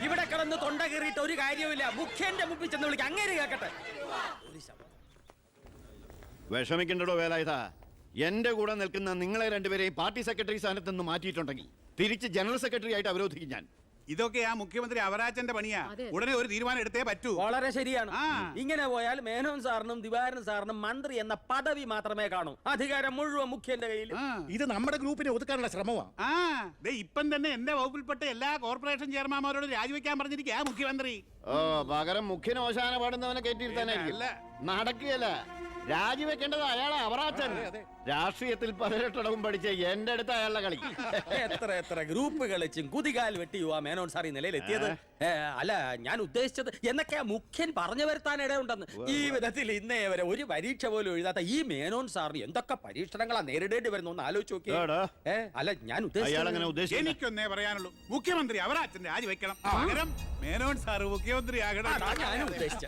ഇവിടെ കിടന്ന് തൊണ്ട കീറിയിട്ട് ഒരു കാര്യവുമില്ല. മുഖ്യന്റെ മുമ്പിൽ ചെന്ന് വിളിക്കുക. അങ്ങനെ കേക്കട്ടെ. വിഷമിക്കണ്ടോ വേലായുധ. എന്റെ കൂടെ നിൽക്കുന്ന നിങ്ങളെ രണ്ടുപേരെയും പാർട്ടി സെക്രട്ടറി സ്ഥാനത്ത് നിന്ന് മാറ്റിയിട്ടുണ്ടെങ്കിൽ തിരിച്ച് ജനറൽ സെക്രട്ടറി ആയിട്ട് അവരോധിക്കും ഞാൻ. ഇതൊക്കെ ആ മുഖ്യമന്ത്രി അവരാജന്റെ പണിയാ. ഉടനെ ഒരു തീരുമാനം എടുത്തേ പറ്റൂ. വളരെ ശരിയാണ്. ഇങ്ങനെ പോയാൽ മേനോൻ സാറിനും ദിവാരൻ സാറിനും മന്ത്രി എന്ന പദവി മാത്രമേ കാണൂ. അധികാരം മുഴുവൻ മുഖ്യന്റെ കയ്യിൽ. ഇത് നമ്മുടെ ഗ്രൂപ്പിനെ ഒതുക്കാനുള്ള ശ്രമമാണ്. ഇപ്പം തന്നെ എന്റെ വകുപ്പിൽപ്പെട്ട എല്ലാ കോർപ്പറേഷൻ ചെയർമാൻമാരോട് രാജിവെക്കാൻ പറഞ്ഞിരിക്കുക മുഖ്യമന്ത്രി. പകരം മുഖ്യന് ഓശാന പാടുന്നവനെ കയറ്റിയിരുത്താനായിരിക്കും. നടക്കുകയല്ല, രാജിവെക്കേണ്ടത് അയാളെ അവറാച്ചൻ. രാഷ്ട്രീയത്തിൽ 18 പഠിച്ച എന്റെ അടുത്ത് അയാളുടെ കളി. എത്ര എത്ര ഗ്രൂപ്പ് കളിച്ചും കുതികാൽ വെട്ടിയുവാ മേനോൻ സാർ ഈ നിലയിലെത്തിയത്. അല്ല, ഞാൻ ഉദ്ദേശിച്ചത് എന്നൊക്കെ മുഖ്യൻ പറഞ്ഞു വരുത്താൻ ഇടയുണ്ടെന്ന്. ഈ വിധത്തിൽ ഇന്നേ വരെ ഒരു പരീക്ഷ പോലും എഴുതാത്ത ഈ മേനോൻ സാറിന് എന്തൊക്കെ പരീക്ഷണങ്ങളാ നേരിടേണ്ടി വരുന്നു എന്ന് ആലോചിച്ച് നോക്കി. അല്ല, ഞാൻ ഉദ്ദേശിച്ചത് എനിക്കൊന്നേ പറയാനുള്ളൂ, മുഖ്യമന്ത്രി അവരാച്ചൻ രാജിവെക്കണം. പകരം മേനോൻ സാർ മുഖ്യമന്ത്രി ആകണം. ഞാനും ഉദ്ദേശിച്ച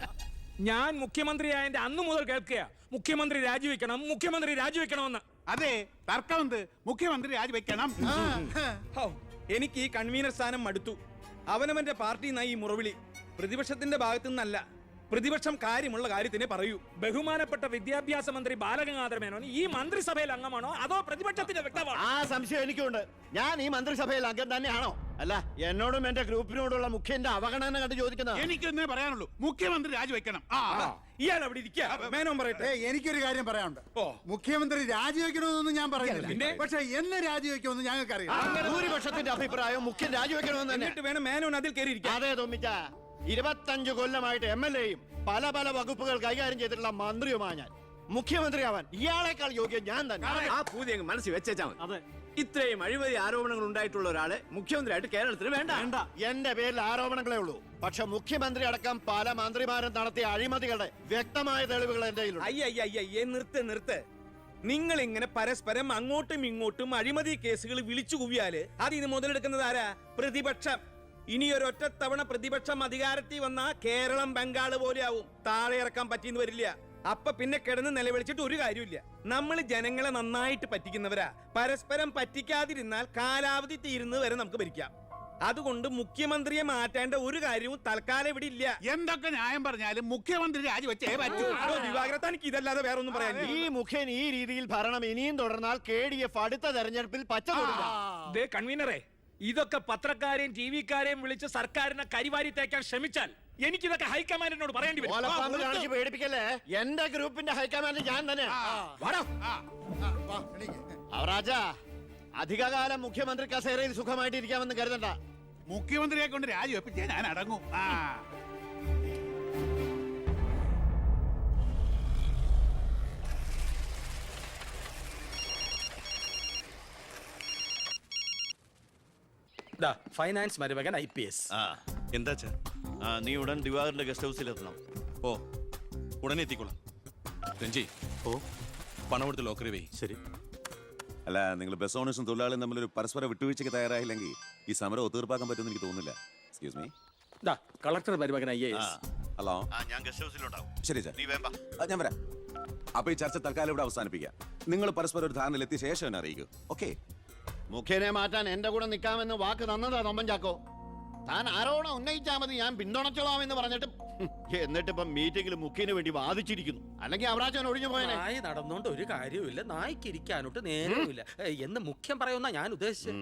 ഞാൻ മുഖ്യമന്ത്രിയായതിന്റെ അന്നു മുതൽ കേൾക്കുക മുഖ്യമന്ത്രി രാജിവെക്കണം, മുഖ്യമന്ത്രി രാജിവെക്കണമെന്ന്. അതെ, തർക്കമുണ്ട്. മുഖ്യമന്ത്രി രാജിവെക്കണം. എനിക്ക് ഈ കൺവീനർ സ്ഥാനം മടുത്തു. അവനവന്റെ പാർട്ടി നയി മുറവിളി പ്രതിപക്ഷത്തിന്റെ ഭാഗത്തു നിന്നല്ല. പ്രതിപക്ഷം കാര്യമുള്ള കാര്യത്തിനെ പറയൂ. ബഹുമാനപ്പെട്ട വിദ്യാഭ്യാസ മന്ത്രി ബാലഗംഗാധര മേനോൻ ഈ മന്ത്രിസഭയിൽ അംഗമാണോ അതോ പ്രതിപക്ഷത്തിന്റെ വ്യക്തമാണോ? ആ സംശയം എനിക്കുണ്ട്. ഞാൻ ഈ മന്ത്രിസഭയിൽ അംഗം തന്നെയാണോ? അല്ല, എന്നോടും എന്റെ ഗ്രൂപ്പിനോടുള്ള മുഖ്യന്റെ അവഗണന കണ്ട് ചോദിക്കുന്നത്. എനിക്കൊന്നേ പറയാനുള്ളൂ, മുഖ്യമന്ത്രി രാജിവെക്കണം. ഇയാൾ അവിടെ ഇരിക്കുക. മേനോൻ പറയട്ടെ. എനിക്കൊരു കാര്യം പറയാനുണ്ട്. മുഖ്യമന്ത്രി രാജിവെക്കണമെന്നൊന്നും ഞാൻ പറയുന്നില്ല, പക്ഷെ എന്നെ രാജിവെക്കുമെന്ന് ഞങ്ങൾക്കറിയാം. ഭൂരിപക്ഷത്തിന്റെ അഭിപ്രായം മുഖ്യൻ രാജിവെക്കണമെന്ന് തന്നെ വേണം മേനോൻ അതിൽ കയറിയിരിക്കുക. അതെ തോമിച്ച, 25 കൊല്ലമായിട്ട് MLA-യും പല പല വകുപ്പുകൾ കൈകാര്യം ചെയ്തിട്ടുള്ള മന്ത്രിയുമാണ് ഞാൻ. മുഖ്യമന്ത്രിയാവാൻ ഇയാളെക്കാൾ യോഗ്യം ഞാൻ തന്നെ. ആ പൂതി അങ്ങ് മനസ്സിൽ വെച്ചാൽ മതി. ഇത്രയും അഴിമതി ആരോപണങ്ങൾ ഉണ്ടായിട്ടുള്ള ഒരാളെ മുഖ്യമന്ത്രിയായിട്ട് കേരളത്തിൽ വേണ്ട. എന്റെ പേരിൽ ആരോപണങ്ങളേ ഉള്ളൂ. പക്ഷെ മുഖ്യമന്ത്രി അടക്കം പല മന്ത്രിമാരും നടത്തിയ അഴിമതികളുടെ വ്യക്തമായ തെളിവുകൾ എന്റെ കയ്യിലുണ്ട്. അയ്യയ്യേ, നിർത്ത്. നിങ്ങൾ ഇങ്ങനെ പരസ്പരം അങ്ങോട്ടും ഇങ്ങോട്ടും അഴിമതി കേസുകൾ വിളിച്ചു കുവിയാല് അതിന് മുതലെടുക്കുന്നത് ആരാ? പ്രതിപക്ഷം. ഇനിയൊരൊറ്റ തവണ പ്രതിപക്ഷം അധികാരത്തിൽ വന്ന കേരളം ബംഗാള് പോലെ ആവും. താഴെ ഇറക്കാൻ പറ്റിയെന്ന് വരില്ല. അപ്പൊ പിന്നെ കിടന്ന് നിലവിളിച്ചിട്ട് ഒരു കാര്യമില്ല. നമ്മൾ ജനങ്ങളെ നന്നായിട്ട് പറ്റിക്കുന്നവരാ. പരസ്പരം പറ്റിക്കാതിരുന്നാൽ കാലാവധി തീരുന്നത് വരെ നമുക്ക് ഭരിക്കാം. അതുകൊണ്ട് മുഖ്യമന്ത്രിയെ മാറ്റേണ്ട ഒരു കാര്യവും തൽക്കാലം ഇവിടെ ഇല്ല. എന്തൊക്കെ ന്യായം പറഞ്ഞാലും മുഖ്യമന്ത്രി രാജിവെച്ചേ പറ്റൂ. ദിവാകര, തനിക്ക് ഇതല്ലാതെ വേറെ ഒന്നും പറയാൻ. ഈ മുഖ്യൻ ഈ രീതിയിൽ ഭരണം ഇനിയും തുടർന്നാൽ KDF അടുത്ത തെരഞ്ഞെടുപ്പിൽ പച്ച തൊടില്ല. കൺവീനറെ, ഇതൊക്കെ പത്രക്കാരെയും TV-ക്കാരെയും വിളിച്ച് സർക്കാരിനെ കരിവാരി തേക്കാൻ ശ്രമിച്ചാൽ എനിക്കിതൊക്കെ ഹൈക്കമാൻഡിനോട് പറയേണ്ടി വരും. പേടിപ്പിക്കല്ലേ, എന്റെ ഗ്രൂപ്പിന്റെ ഹൈക്കമാൻഡ് ഞാൻ തന്നെ. അവറാജ, അധികകാലം മുഖ്യമന്ത്രി കസേരയിൽ സുഖമായിട്ട് ഇരിക്കാമെന്ന് കരുതണ്ട. മുഖ്യമന്ത്രിയെ കൊണ്ട് രാജിവെപ്പിച്ചേ ഞാൻ അടങ്ങും. ഫൈനാൻസ് മരുമകൻ IPS. എന്താ നീ ഉടൻ ദിവാകരന്റെ ഗസ്റ്റ് ഹൗസിൽ എത്തണം. ഓ, ഉടനെ എത്തിക്കോളാം. രഞ്ജി, പണം എടുത്ത് ലോക്കറി വേ. ശരി. അല്ല, നിങ്ങൾ ബസ് ഓണേഴ്സും തൊഴിലാളിയും തമ്മിലൊരു പരസ്പര വിട്ടുവീഴ്ചയ്ക്ക് തയ്യാറായില്ലെങ്കിൽ ഈ സമരം ഒത്തീർപ്പാക്കാൻ പറ്റുമെന്ന് എനിക്ക് തോന്നുന്നില്ല. Excuse me. കളക്ടർ മരുമകൻ IAS. ഹലോ. ഞാൻ ഗസ്റ്റ് ഹൗസിലുണ്ടാവും. ശരി സാർ, ഞാൻ വരാം. അപ്പൊ ഈ ചർച്ച തൽക്കാലം ഇവിടെ അവസാനിപ്പിക്കാം. നിങ്ങൾ പരസ്പരം ഒരു ധാരണയിലെത്തിയ ശേഷം എന്നെ അറിയിക്കൂ. ഓക്കെ? മുഖ്യനെ മാറ്റാൻ എന്റെ കൂടെ നിൽക്കാമെന്ന് വാക്ക് തന്നതാ തൊമ്മൻ ചാക്കോ. താൻ ആരോപണം ഉന്നയിച്ചാൽ മതി, ഞാൻ പിന്തുണച്ചോളാമെന്ന് പറഞ്ഞിട്ട് എന്നിട്ടിപ്പം മീറ്റിംഗിൽ മുഖ്യന് വേണ്ടി വാദിച്ചിരിക്കുന്നു. അല്ലെങ്കിൽ അവരാച്ചൻ ഒഴിഞ്ഞു പോയനെ. നായി നടന്നോണ്ട് ഒരു കാര്യമില്ല, നായ്ക്ക് ഇരിക്കാനോട്ട് നേരമില്ല എന്ന് മുഖ്യം പറയുന്ന ഞാൻ ഉദ്ദേശിച്ചത്.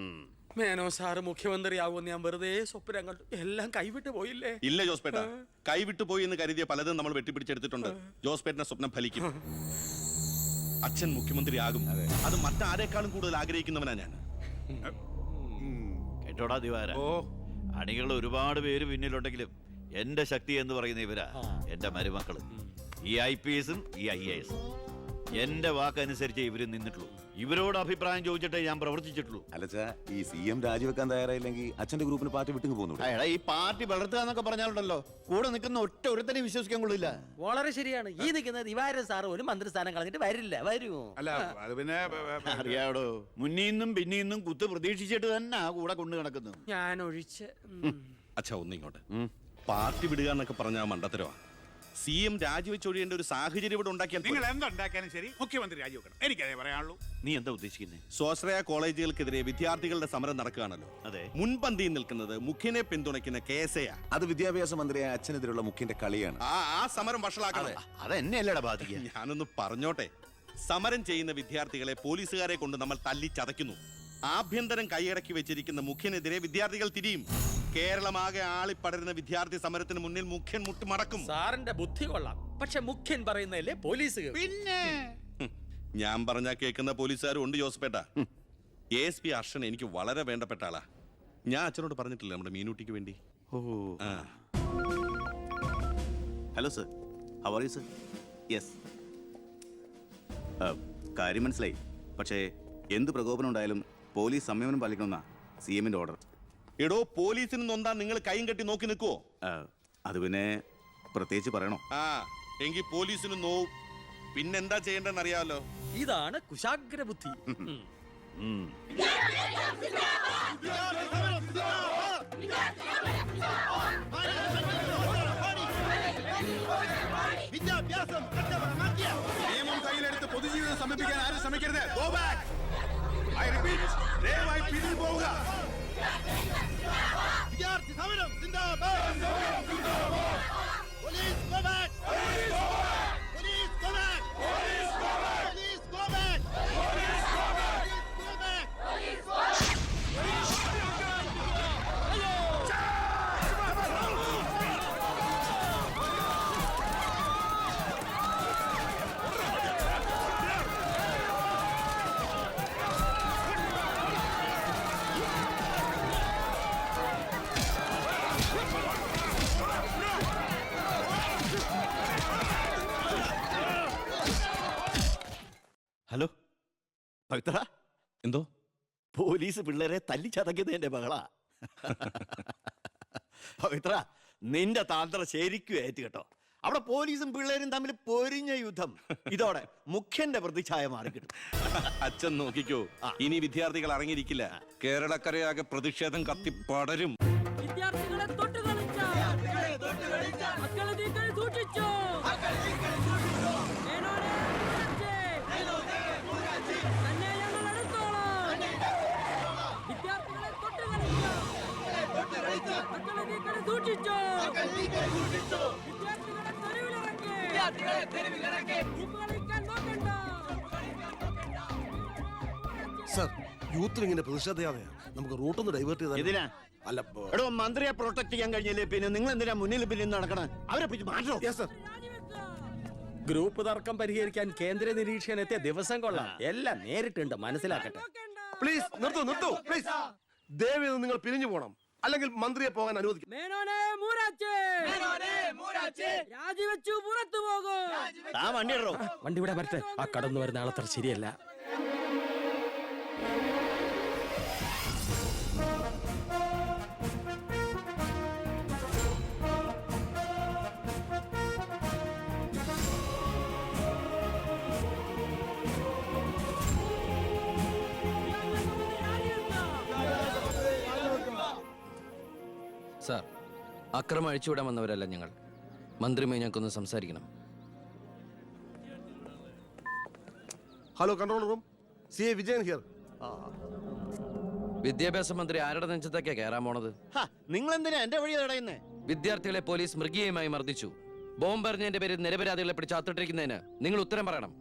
മേനോ സാറ് മുഖ്യമന്ത്രിയാവുമെന്ന് ഞാൻ വെറുതെ സ്വപ്നം കണ്ടു. എല്ലാം കൈവിട്ട് പോയില്ലേ? ഇല്ല ജോസ്പേട്ട, കൈവിട്ടു പോയി എന്ന് കരുതിയ പലതും നമ്മൾ വെട്ടിപ്പിടിച്ചെടുത്തിട്ടുണ്ട്. ജോസ്പേട്ടന്റെ സ്വപ്നം ഫലിക്കും. അച്ഛൻ മുഖ്യമന്ത്രിയാകും. അത് മറ്റാരേക്കാളും കൂടുതൽ ആഗ്രഹിക്കുന്നവനാ ഞാൻ. കേട്ടോടാ ദിവാര, അണികൾ ഒരുപാട് പേര് പിന്നിലുണ്ടെങ്കിലും എന്റെ ശക്തി എന്ന് പറയുന്ന ഇവരാ എന്റെ മരുമക്കള്. ഈ IPS-ഉം ഈ IAS-ഉം എന്റെ വാക്കനുസരിച്ച് ഇവര് നിന്നിട്ടുള്ളൂ. ഇവരോട് അഭിപ്രായം ചോദിച്ചിട്ടേ ഞാൻ പ്രവർത്തിച്ചിട്ടുള്ളൂ. അല്ലച്ചാ, ഈ CM രാജിവെക്കാൻ തയ്യാറായില്ലെങ്കിൽ അച്ഛന്റെ ഗ്രൂപ്പിന് പാർട്ടി വിട്ടു പോകുന്നു. ഈ പാർട്ടി വളർത്തുക എന്നൊക്കെ പറഞ്ഞാലുണ്ടല്ലോ, കൂടെ നിൽക്കുന്ന ഒറ്റ ഒരുത്തനെ വിശ്വസിക്കാൻ കൊള്ളില്ല. വളരെ ശരിയാണ്. ഈ നിൽക്കുന്ന ദിവാരൻ സാറ് ഒരു മന്ത്രിസ്ഥാനം കളഞ്ഞിട്ട് വരില്ല. വരുമോ? അല്ല, അത് പിന്നെ അറിയാടോ, മുന്നീന്നും പിന്നീന്നും കുത്ത് പ്രതീക്ഷിച്ചിട്ട് തന്നെ ആ കൂടെ കൊണ്ടു കിടക്കുന്നു. ഞാൻ ഒഴിച്ച്. അച്ഛാ, ഒന്നിങ്ങോട്ട്. പാർട്ടി വിടുക എന്നൊക്കെ പറഞ്ഞ മണ്ടത്തരവാ. CM രാജിവെച്ചൊഴിയേണ്ട ഒരു സാഹചര്യം ഇവിടെ ഉണ്ടാക്കിയാൽ നിങ്ങൾ എന്തുണ്ടാക്കിയാലും ശരി മുഖ്യമന്ത്രി രാജിവെക്കണം. എനിക്കതേ പറയാനുള്ളൂ. നീ എന്താ ഉദ്ദേശിക്കുന്നത്? സ്വാശ്രയ കോളേജുകൾക്കെതിരെ വിദ്യാർത്ഥികളുടെ സമരം നടക്കുകയാണല്ലോ. അതെ. മുൻപന്തിയിൽ നിൽക്കുന്നത് മുഖ്യനെ പിന്തുണയ്ക്കുന്ന കേസയാ. അത് വിദ്യാഭ്യാസ മന്ത്രിയായ അച്ഛനെതിരുള്ള മുഖ്യന്റെ കളിയാണ്. ആ സമരം വഷളാക്കണം. അതെന്നെയല്ലടാ ബാധിക്കുക. ഞാനൊന്ന് പറഞ്ഞോട്ടെ. സമരം ചെയ്യുന്ന വിദ്യാർത്ഥികളെ പോലീസുകാരെ കൊണ്ട് നമ്മൾ തല്ലി ചതയ്ക്കുന്നു. ആഭ്യന്തരം കൈയടക്കി വെച്ചിരിക്കുന്ന മുഖ്യനെതിരെ വിദ്യാർത്ഥികൾ തിരിയും. കേരളമാകെ ആളിപ്പടരുന്ന വിദ്യാർത്ഥി സമരത്തിന് മുന്നിൽ മുഖ്യൻ മുട്ടുമടക്കും. സാറിന്റെ ബുദ്ധി കൊള്ളാം, പക്ഷെ മുഖ്യൻ പറയുന്നതല്ലേ പോലീസ് കേൾക്കൂ. പിന്നെ ഞാൻ പറഞ്ഞാ കേൾക്കുന്ന പോലീസുകാരും ഉണ്ട് ജോസഫേട്ട. ASP അർഷൻ എനിക്ക് വളരെ വേണ്ടപ്പെട്ട ആളാ. ഞാൻ അച്ഛനോട് പറഞ്ഞിട്ടില്ല നമ്മുടെ മീനൂട്ടിക്ക് വേണ്ടി. ആ. Hello sir, how are you sir? Yes, കാര്യം മനസ്സിലായി. പക്ഷേ എന്ത് പ്രകോപനം ഉണ്ടായാലും പോലീസ് സംയമനം പാലിക്കണമെന്നാ CM-ന്റെ ഓർഡർ. എടോ, പോലീസിന് നൊന്താ നിങ്ങൾ കൈയും കെട്ടി നോക്കി നിൽക്കുവോ? അത് പിന്നെ പ്രത്യേകിച്ച് പറയണോ? ആ എങ്കിൽ പോലീസിന് നോവും. പിന്നെന്താ ചെയ്യേണ്ടെന്ന് അറിയാമല്ലോ. ഇതാണ് കുശാഗ്ര ബുദ്ധി. നിയമം കയ്യിലെടുത്ത് പൊതുജീവിതം സമർപ്പിക്കാൻ ആരും ശ്രമിക്കരുത്. Go back. I repeat, ദയവായി പിന്നിൽ പോവുക. വിദ്യാർത്ഥി സമരം സിന്ദാബാദ്. Police go back. Police go back. Police go back. Police go back. Police go back. Police go back. Police go back. Hello Pavithra, എന്തോ പോലീസ് പിള്ളേരെ തല്ലിച്ചതക്കിയതിന്റെ ബഹളാ. പവിത്ര, നിന്റെ താന്ത്ര ശരിക്കും ഏറ്റ് കേട്ടോ. അവിടെ പോലീസും പിള്ളേരും തമ്മിൽ പൊരിഞ്ഞ യുദ്ധം. ഇതോടെ മുഖ്യന്റെ പ്രതിച്ഛായ മാറിക്കിട്ടും. അച്ഛൻ നോക്കിക്കോ, ഇനി വിദ്യാർത്ഥികൾ ഇറങ്ങിയിരിക്കില്ല. കേരളക്കരയാകെ പ്രതിഷേധം കത്തിപ്പടരും. വിദ്യാർത്ഥികളെ തൊട്ട് കളിച്ചോ, മക്കളെ നീക്കളെ സൂക്ഷിച്ചോ, തന്നെ ഞങ്ങൾ എടുത്തോളാം. വിദ്യാർത്ഥികളെ തൊട്ട് കളിച്ചോ, മക്കളെ നീക്കളെ സൂക്ഷിച്ചോ, വിദ്യാർത്ഥികളെ തെരുവിലിറങ്ങി, ഗ്രൂപ്പ് കളിക്കാൻ നോക്കണ്ട. സർ, യൂത്തിനിങ്ങനെ പ്രതിഷേധയാതെയാ നമുക്ക് റൂട്ടൊന്ന് ഡൈവേർട്ട് ചെയ്താൽ. ഇതിനാ അല്ല, എടോ, മന്ത്രിയെ പ്രൊട്ടക്ട് ചെയ്യാൻ കഴിഞ്ഞില്ലേ പിന്നെ നിങ്ങൾ എന്തിനാ മുന്നിൽ പിന്നിൽ നടക്കണം? അവരെ പിടിച്ച് മാറ്റോ? Yes sir. ഗ്രൂപ്പ് തർക്കം പരിഹരിക്കാൻ കേന്ദ്ര നിരീക്ഷകൻ എത്തിയ ദിവസം കൊള്ളാം. എല്ലാം നേരിട്ടുണ്ട്, മനസ്സിലാക്കട്ടെ. പ്ലീസ് നിർത്തൂ പ്ലീസ്. ദയവേത് നിങ്ങൾ പിരിഞ്ഞു പോകണം, അല്ലെങ്കിൽ മന്ത്രിയെ പോകാൻ അനുവദിക്കും. മേനോനെ മൂരാച്ചേ, രാജിവെച്ചു പുറത്തു പോകും. ആ വണ്ടി ഇടോ. വണ്ടി ഇവിടെ വരട്ടെ. ആ കടന്നു വരുന്ന ആളത്ര ശരിയല്ല. സാർ, അക്രമം അഴിച്ചുവിടാൻ വന്നവരല്ല ഞങ്ങൾ. മന്ത്രിയുമായി ഞങ്ങൾക്കൊന്ന് സംസാരിക്കണം. Hello control room, CA Vijayan here. വിദ്യാഭ്യാസ മന്ത്രി ആരുടെ നെഞ്ചത്തൊക്കെയാ കയറാൻ പോണത്? നിങ്ങൾ എന്തിനാ എന്റെ വഴി തടയുന്നേ? വിദ്യാർത്ഥികളെ പോലീസ് മൃഗീയമായി മർദ്ദിച്ചു. ബോംബെറിഞ്ഞതിന്റെ പേരിൽ നിരപരാധികളെ പിടിച്ച് അത്തിട്ടിരിക്കുന്നതിന് നിങ്ങൾ ഉത്തരം പറയണം.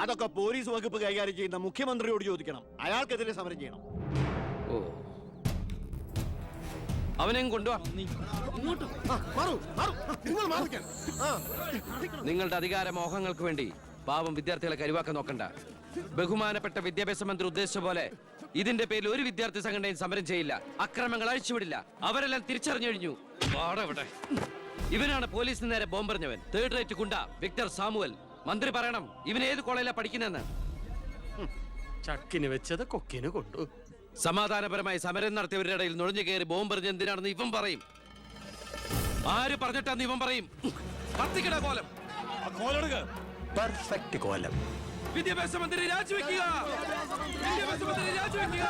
അതൊക്കെ പോലീസ് വകുപ്പ് കൈകാര്യം ചെയ്യുന്ന മുഖ്യമന്ത്രിയോട് ചോദിക്കണം. അയാൾക്കെതിരെ സമരം ചെയ്യണം. ഓ, അവനെയും കൊണ്ടുവാ. നിങ്ങളുടെ അധികാര മോഹങ്ങൾക്ക് വേണ്ടി പാവം വിദ്യാർത്ഥികളെ കരുവാക്കാൻ നോക്കണ്ട. ബഹുമാനപ്പെട്ട വിദ്യാഭ്യാസ മന്ത്രി ഉദ്ദേശിച്ച പോലെ ഇതിന്റെ പേരിൽ ഒരു വിദ്യാർത്ഥി സംഘടനയും സമരം ചെയ്യില്ല, അക്രമങ്ങൾ അഴിച്ചുവിടില്ല. അവരെല്ലാം തിരിച്ചറിഞ്ഞു കഴിഞ്ഞു. ഇവനാണ് പോലീസിന് നേരെ ബോംബെറിഞ്ഞവൻ, 3rd റേറ്റ് ഗുണ്ട വിക്ടർ സാമുവൽ. മന്ത്രി പറയണം ഇവൻ ഏത് കോളേജിലാ പഠിക്കുന്നതെന്ന്. ചക്കിന് വെച്ചത് കൊക്കിന് കൊണ്ടു. സമാധാനപരമായി സമരം നടത്തിയവരുടെ ഇടയിൽ നുഴഞ്ഞു കയറി ബോംബെറിഞ്ഞ് എന്തിനാണെന്ന് ഇവൻ പറയും. ആര് പറഞ്ഞിട്ടാന്ന് ഇവൻ പറയും. കത്തിക്കട കോലം. പെർഫെക്റ്റ് കോലം. വിദ്യാഭ്യാസ മന്ത്രി രാജിവെക്കുക. വിദ്യാഭ്യാസ മന്ത്രി രാജിവെക്കുക.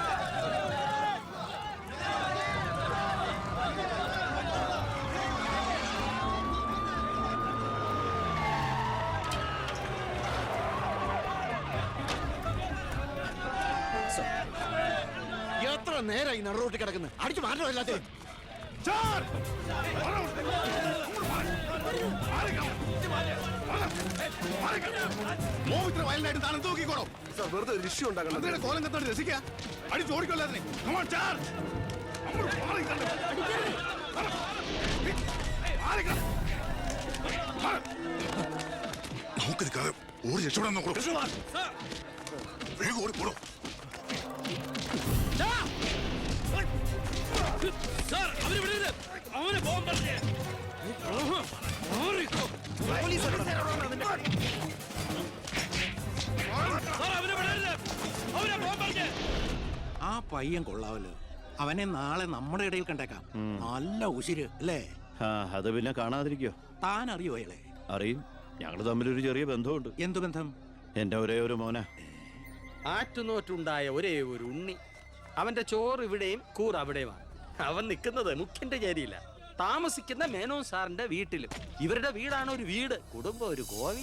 നേരായി നടുറോട്ടി കിടക്കുന്നത് അടിച്ചു മാറ്റോ എല്ലാத்தைയും വയലിനായിട്ട് താൻ തൂക്കിക്കോളൂ വെറുതെ ഒരു ഇഷ്യൂ ഉണ്ടാക്കണം കോലം കത്തോട് രസിക്കുക അടിച്ചോടിക്കൊല്ലാതിനെ നോക്കി നിൽക്കാതെ ഓടി രക്ഷപ്പെടാൻ നോക്കൂ വേഗം ഓടിപ്പോടോ ആ പയ്യൻ കൊള്ളാവല്ലോ അവനെ നാളെ നമ്മുടെ ഇടയിൽ കണ്ടേക്കാം നല്ല ഉശിര് അല്ലേ അത് പിന്നെ കാണാതിരിക്കോ? താൻ അറിയോ അയാളെ? അറിയും. ഞങ്ങൾ തമ്മിലൊരു ചെറിയ ബന്ധമുണ്ട്. എന്ത് ബന്ധം? എന്റെ ഒരേ ഒരു മോന. ആറ്റുനോറ്റുണ്ടായ ഒരേ ഒരു ഉണ്ണി. അവന്റെ ചോറ് ഇവിടെയും കൂറ് അവിടെയുമാണ്. അവൻ നിൽക്കുന്നത് മുഖ്യന്റെ ചേരിയില്ല, താമസിക്കുന്ന മേനോൻ സാറിന്റെ വീട്ടിലും. ഇവരുടെ വീടാണ് ഒരു വീട്, കുടുംബം ഒരു കോവി.